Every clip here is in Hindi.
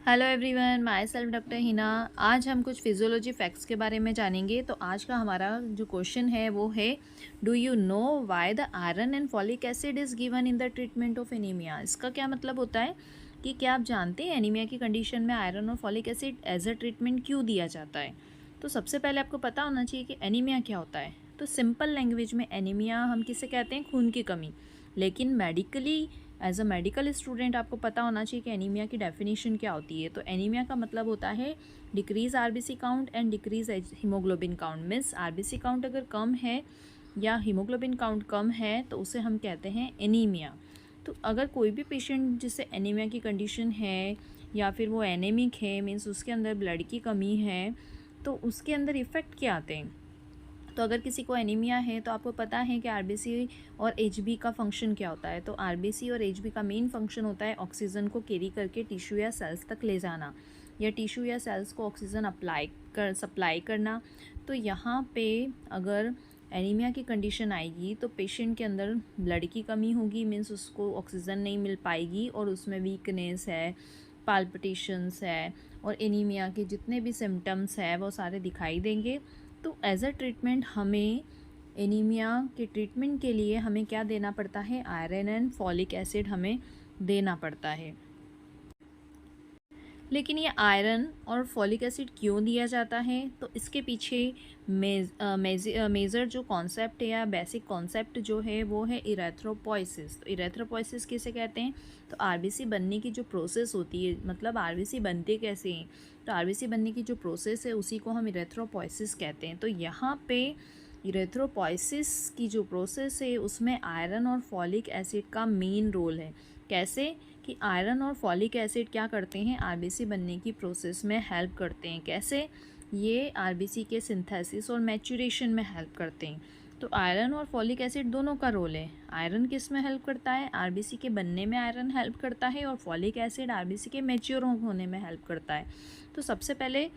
Hello everyone, my self doctor Hina. आज हम कुछ फिजियोलॉजी फैक्ट्स के बारे में जानेंगे। तो आज का हमारा जो क्वेश्चन है वो है, do you know why the iron and folic acid is given in the treatment of anaemia. इसका क्या मतलब होता है कि क्या आप जानते हैं एनीमिया की कंडीशन में आयरन और folic acid as a treatment क्यों दिया जाता है। तो सबसे पहले आपको पता होना चाहिए कि एनीमिया क्या होता है। तो सिंपल लैंग्वेज में एनीमिया हम किसे कहते हैं, खून की कमी। लेकिन medically as a medical student आपको पता होना चाहिए कि एनीमिया की डेफिनेशन क्या होती है। तो एनीमिया का मतलब होता है decrease RBC count and decrease haemoglobin count. Means RBC count अगर कम है या हीमोग्लोबिन काउंट कम है तो उसे हम कहते हैं एनीमिया। तो अगर कोई भी पेशेंट जिससे एनीमिया की कंडीशन है या फिर वो एनेमिक है, मीन्स उसके अंदर ब्लड की कमी है, तो उसके अंदर इफ़ेक्ट क्या आते हैं। तो अगर किसी को एनीमिया है तो आपको पता है कि आरबीसी और एचबी का फंक्शन क्या होता है। तो आरबीसी और एचबी का मेन फंक्शन होता है ऑक्सीजन को कैरी करके टिश्यू या सेल्स तक ले जाना, या टिश्यू या सेल्स को ऑक्सीजन सप्लाई करना। तो यहाँ पे अगर एनीमिया की कंडीशन आएगी तो पेशेंट के अंदर ब्लड की कमी होगी, मीन्स उसको ऑक्सीजन नहीं मिल पाएगी और उसमें वीकनेस है, पाल्पिटेशंस है और एनीमिया के जितने भी सिम्टम्स है वो सारे दिखाई देंगे। तो एज अ ट्रीटमेंट हमें एनीमिया के ट्रीटमेंट के लिए हमें क्या देना पड़ता है, आयरन एंड फॉलिक एसिड हमें देना पड़ता है। लेकिन ये आयरन और फॉलिक एसिड क्यों दिया जाता है, तो इसके पीछे मेजर जो कॉन्सेप्ट है या बेसिक कॉन्सेप्ट जो है वो है इरेथ्रोपोइसिस। तो इरेथ्रोपोइसिस किसे कहते हैं, तो आरबीसी बनने की जो प्रोसेस होती है, मतलब आरबीसी बनते कैसे हैं, तो आरबीसी बनने की जो प्रोसेस है उसी को हम इरेथ्रोपोइसिस कहते हैं। तो यहाँ पे इरेथ्रोपोइसिस की जो प्रोसेस है उसमें आयरन और फॉलिक एसिड का मेन रोल है। कैसे कि आयरन और फॉलिक एसिड क्या करते हैं, आरबीसी बनने की प्रोसेस में हेल्प करते हैं। कैसे, ये आरबीसी के सिंथेसिस और मैच्यूरेशन में हेल्प करते हैं। तो आयरन और फॉलिक एसिड दोनों का रोल है। आयरन किस में हेल्प करता है, आरबीसी के बनने में आयरन हेल्प करता है, और फॉलिक एसिड आरबीसी के मैच्योर होने में हेल्प करता है। तो सबसे पहले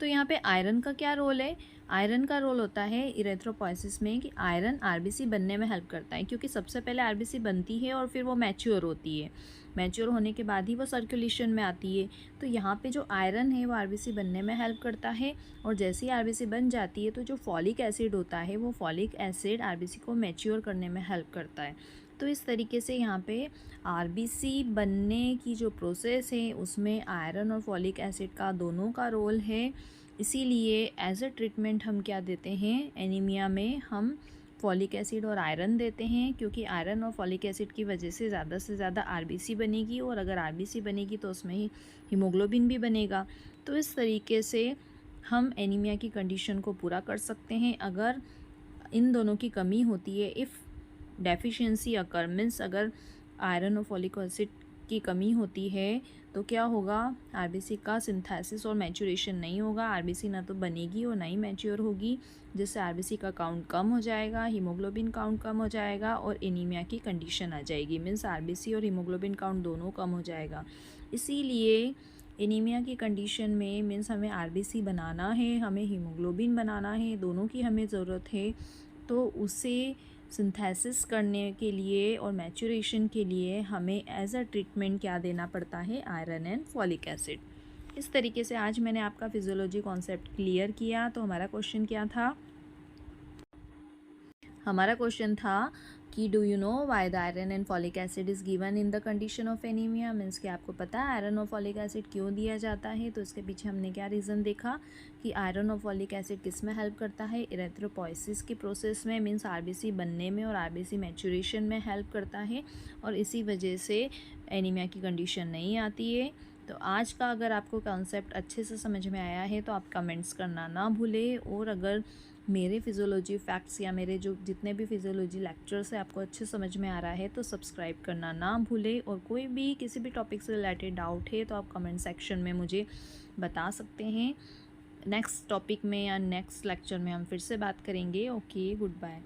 तो यहाँ पे आयरन का क्या रोल है, आयरन का रोल होता है इरेथ्रोपोइसिस में कि आयरन आरबीसी बनने में हेल्प करता है, क्योंकि सबसे पहले आरबीसी बनती है और फिर वो मैच्योर होती है। मैच्योर होने के बाद ही वो सर्कुलेशन में आती है। तो यहाँ पे जो आयरन है वो आरबीसी बनने में हेल्प करता है, और जैसे ही आरबीसी बन जाती है तो जो फॉलिक एसिड होता है वो फॉलिक एसिड आरबीसी को मैच्योर करने में हेल्प करता है। तो इस तरीके से यहाँ पे आरबीसी बनने की जो प्रोसेस है उसमें आयरन और फॉलिक एसिड का दोनों का रोल है। इसीलिए एज अ ट्रीटमेंट हम क्या देते हैं, एनीमिया में हम फॉलिक एसिड और आयरन देते हैं, क्योंकि आयरन और फॉलिक एसिड की वजह से ज़्यादा आरबीसी बनेगी, और अगर आरबीसी बनेगी तो उसमें ही हीमोग्लोबिन भी बनेगा। तो इस तरीके से हम एनीमिया की कंडीशन को पूरा कर सकते हैं। अगर इन दोनों की कमी होती है, इफ़ डेफिशिएंसी अकर मीन्स अगर आयरन और फॉलिक एसिड की कमी होती है तो क्या होगा, आरबीसी का सिंथेसिस और मैच्योरेशन नहीं होगा, आरबीसी ना तो बनेगी और ना ही मैच्योर होगी, जिससे आरबीसी का काउंट कम हो जाएगा, हीमोग्लोबिन काउंट कम हो जाएगा और एनीमिया की कंडीशन आ जाएगी। मीन्स आरबीसी और हीमोग्लोबिन काउंट दोनों कम हो जाएगा। इसीलिए एनीमिया की कंडीशन में मीन्स हमें आरबीसी बनाना है, हमें हीमोग्लोबिन बनाना है, दोनों की हमें ज़रूरत है। तो उसे सिंथेसिस करने के लिए और मैच्योरेशन के लिए हमें एज अ ट्रीटमेंट क्या देना पड़ता है, आयरन एंड फॉलिक एसिड। इस तरीके से आज मैंने आपका फिजियोलॉजी कॉन्सेप्ट क्लियर किया। तो हमारा क्वेश्चन क्या था, हमारा क्वेश्चन था कि do you know why the iron and folic acid is given in the condition of anaemia. Means कि आपको पता है आयरन और फॉलिक एसिड क्यों दिया जाता है। तो इसके पीछे हमने क्या रीज़न देखा कि आयरन और फॉलिक एसिड किस में हेल्प करता है, इरेथ्रोपोइसिस की प्रोसेस में, मीन्स आरबीसी बनने में और आरबीसी मैच्योरेशन में हेल्प करता है, और इसी वजह से एनीमिया की कंडीशन नहीं आती है। तो आज का अगर आपको कॉन्सेप्ट अच्छे से समझ में आया है तो आप कमेंट्स करना ना भूलें, और अगर मेरे फिजियोलॉजी फैक्ट्स या मेरे जो जितने भी फिजियोलॉजी लेक्चर्स है आपको अच्छे समझ में आ रहा है तो सब्सक्राइब करना ना भूलें। और कोई भी किसी भी टॉपिक से रिलेटेड डाउट है तो आप कमेंट सेक्शन में मुझे बता सकते हैं। नेक्स्ट टॉपिक में या नेक्स्ट लेक्चर में हम फिर से बात करेंगे। Okay, good bye.